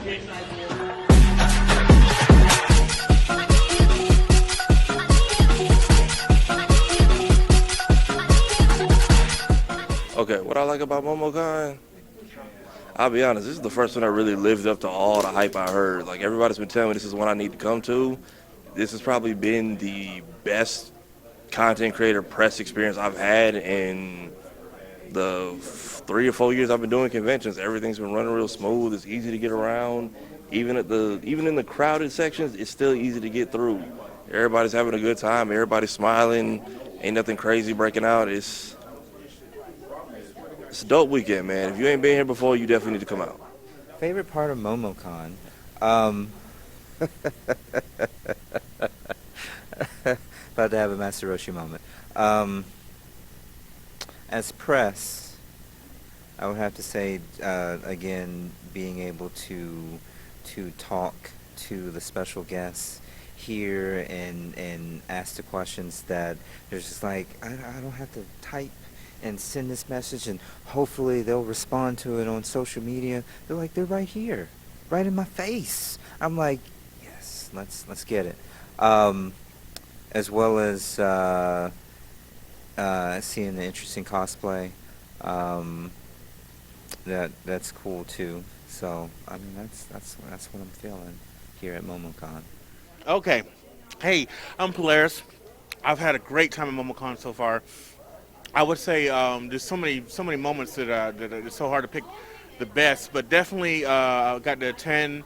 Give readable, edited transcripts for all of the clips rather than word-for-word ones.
Okay, what I like about MomoCon, I'll be honest, this is the first one that really lived up to all the hype I heard. Like, everybody's been telling me this is one I need to come to. This has probably been the best content creator press experience I've had in the 3 or 4 years I've been doing conventions. Everything's been running real smooth. It's easy to get around. Even in the crowded sections, it's still easy to get through. Everybody's having a good time. Everybody's smiling. Ain't nothing crazy breaking out. It's a dope weekend, man. If you ain't been here before, you definitely need to come out. Favorite part of MomoCon? Um, about to have a Master Roshi moment. As press, I would have to say, again, being able to talk to the special guests here and ask the questions that there's just like, I don't have to type and send this message and hopefully they'll respond to it on social media. They're like, they're right here, right in my face. I'm like, yes, let's get it. As well as seeing the interesting cosplay. That's cool too. So I mean that's what I'm feeling here at MomoCon. Okay. Hey, I'm Polaris. I've had a great time at MomoCon so far. I would say there's so many moments that it's so hard to pick the best, but definitely got to attend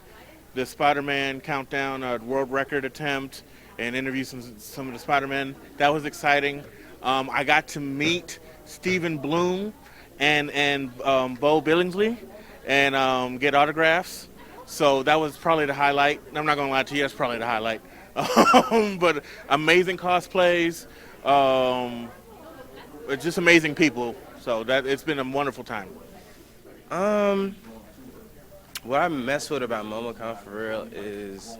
the Spider-Man countdown world record attempt and interview some of the Spider-Man. That was exciting. I got to meet Stephen Bloom and Bo Billingsley and get autographs. So that was probably the highlight. I'm not gonna lie to you, that's probably the highlight. But amazing cosplays. Just amazing people. So that it's been a wonderful time. Um, what I mess with about MomoCon for real is,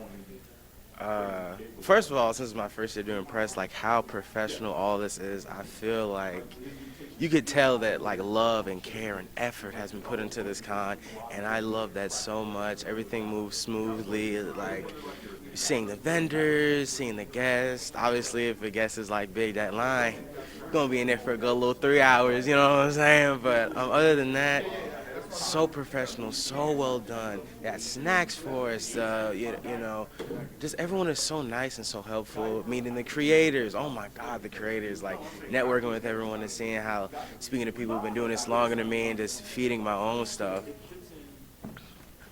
first of all, since it's my first year doing press, like how professional all this is. I feel like you could tell that like love and care and effort has been put into this con, and I love that so much. Everything moves smoothly, like seeing the vendors, seeing the guests. Obviously, if a guest is like big, that line, gonna be in there for a good little 3 hours, you know what I'm saying? But other than that, so professional, so well done. They had snacks for us, you know, just everyone is so nice and so helpful. Meeting the creators, oh my God, the creators, like networking with everyone and seeing how, speaking to people who've been doing this longer than me and just feeding my own stuff.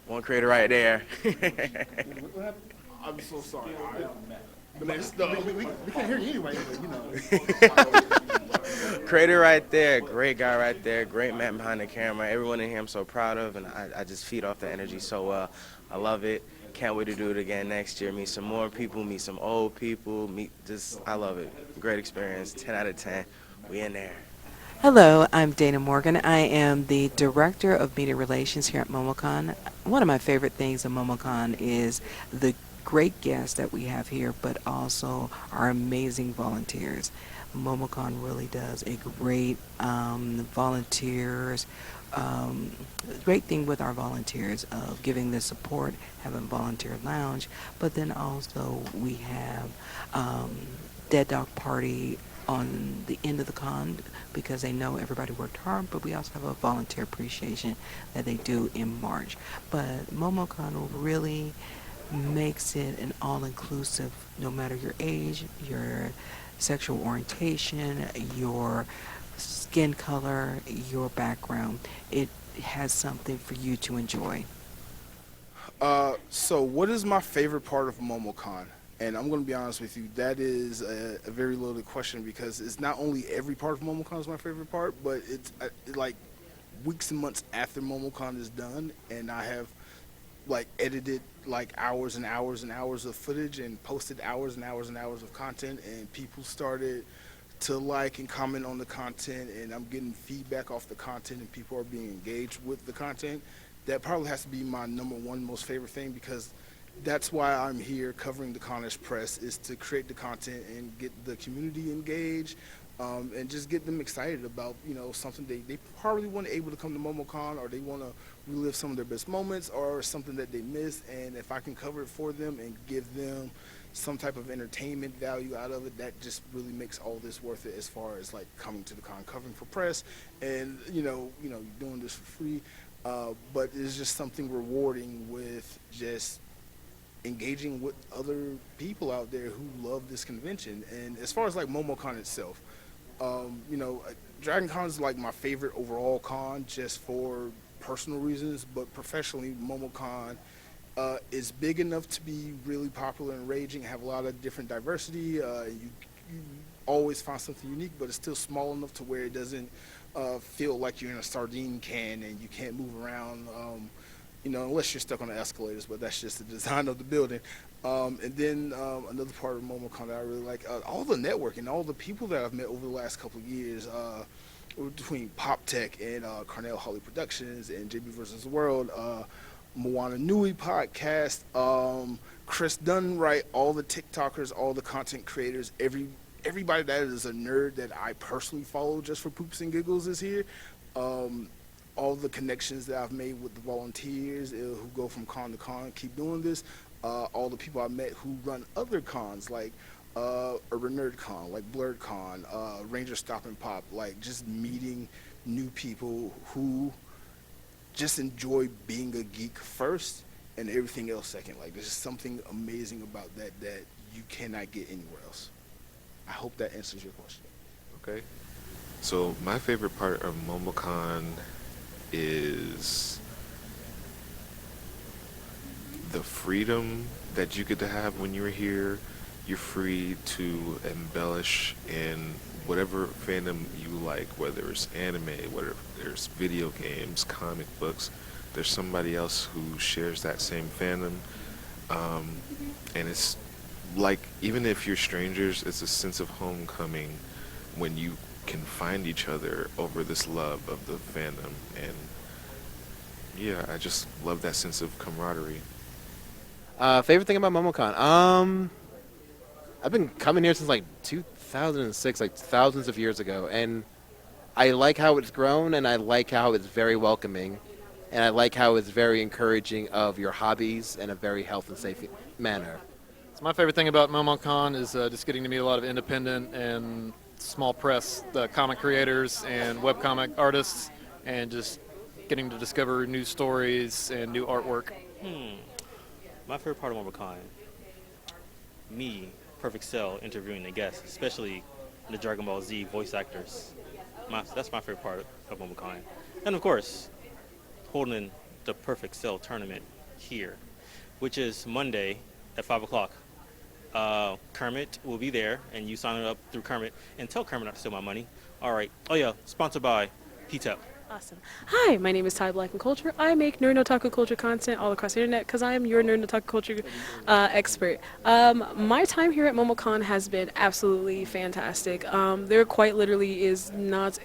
One creator right there. I'm so sorry. We can't hear you anyway, but you know. Creator right there, great guy right there, great man behind the camera. Everyone in here I'm so proud of, and I just feed off the energy so well. I love it. Can't wait to do it again next year. Meet some more people, meet some old people, I love it. Great experience, 10 out of 10. We in there. Hello, I'm Dana Morgan. I am the Director of Media Relations here at MomoCon. One of my favorite things at MomoCon is the great guests that we have here, but also our amazing volunteers. MomoCon really does a great volunteers, great thing with our volunteers of giving the support, having volunteer lounge, but then also we have Dead Dog Party on the end of the con because they know everybody worked hard, but we also have a volunteer appreciation that they do in March. But MomoCon really makes it an all-inclusive, no matter your age, your sexual orientation, your skin color, your background. It has something for you to enjoy. So what is my favorite part of MomoCon? And I'm going to be honest with you, that is a very loaded question because it's not only every part of MomoCon is my favorite part, but it's like weeks and months after MomoCon is done, and I have like edited like hours and hours and hours of footage and posted hours and hours and hours of content, and people started to like and comment on the content, and I'm getting feedback off the content, and people are being engaged with the content. That probably has to be my number one most favorite thing because that's why I'm here covering the Conish Press, is to create the content and get the community engaged, and just get them excited about, something they probably weren't able to come to MomoCon, or they want to relive some of their best moments or something that they missed. And if I can cover it for them and give them some type of entertainment value out of it, that just really makes all this worth it, as far as like coming to the con, covering for press, and doing this for free. But it's just something rewarding with just engaging with other people out there who love this convention. And as far as like MomoCon itself, Dragon Con is like my favorite overall con, just for personal reasons, but professionally, MomoCon is big enough to be really popular and raging, have a lot of different diversity. You always find something unique, but it's still small enough to where it doesn't feel like you're in a sardine can and you can't move around, unless you're stuck on the escalators, but that's just the design of the building. And then another part of MomoCon that I really like, all the networking, all the people that I've met over the last couple of years, between Pop Tech and Carnell Holly Productions and JB vs. the World, Moana Nui podcast, Chris Dunwright, all the TikTokers, all the content creators, everybody that is a nerd that I personally follow just for poops and giggles is here. All the connections that I've made with the volunteers who go from con to con, keep doing this. All the people I met who run other cons, like Urban Nerd Con, like Blurred Con, Ranger Stop and Pop, like just meeting new people who just enjoy being a geek first and everything else second. Like, there's just something amazing about that you cannot get anywhere else. I hope that answers your question. Okay. So my favorite part of MomoCon is the freedom that you get to have when you're here. You're free to embellish in whatever fandom you like, whether it's anime, whether there's video games, comic books. There's somebody else who shares that same fandom. And it's like, even if you're strangers, it's a sense of homecoming when you can find each other over this love of the fandom. And yeah, I just love that sense of camaraderie. Favorite thing about MomoCon? I've been coming here since like 2006, like thousands of years ago, and I like how it's grown, and I like how it's very welcoming, and I like how it's very encouraging of your hobbies in a very health and safe manner. So my favorite thing about MomoCon is just getting to meet a lot of independent and small press comic creators and webcomic artists, and just getting to discover new stories and new artwork. My favorite part of MomoCon, me, Perfect Cell, interviewing the guests, especially the Dragon Ball Z voice actors. That's my favorite part of MomoCon. And of course, holding the Perfect Cell tournament here, which is Monday at 5 o'clock. Kermit will be there, and you sign up through Kermit, and tell Kermit not to steal my money. All right. Oh yeah, sponsored by PTEP. Awesome. Hi, my name is Ty Black and Culture. I make nerd and otaku culture content all across the internet because I am your nerd and otaku culture expert. My time here at MomoCon has been absolutely fantastic. There quite literally is not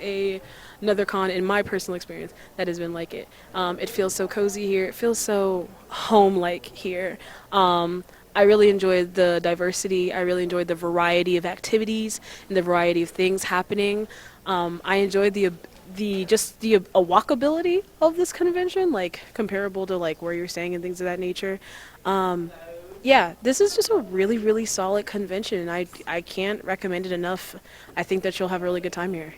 another con in my personal experience that has been like it. It feels so cozy here. It feels so home-like here. I really enjoyed the diversity. I really enjoyed the variety of activities and the variety of things happening. I enjoyed the walkability of this convention, like comparable to like where you're staying and things of that nature. Yeah, this is just a really, really solid convention. I can't recommend it enough. I think that you'll have a really good time here.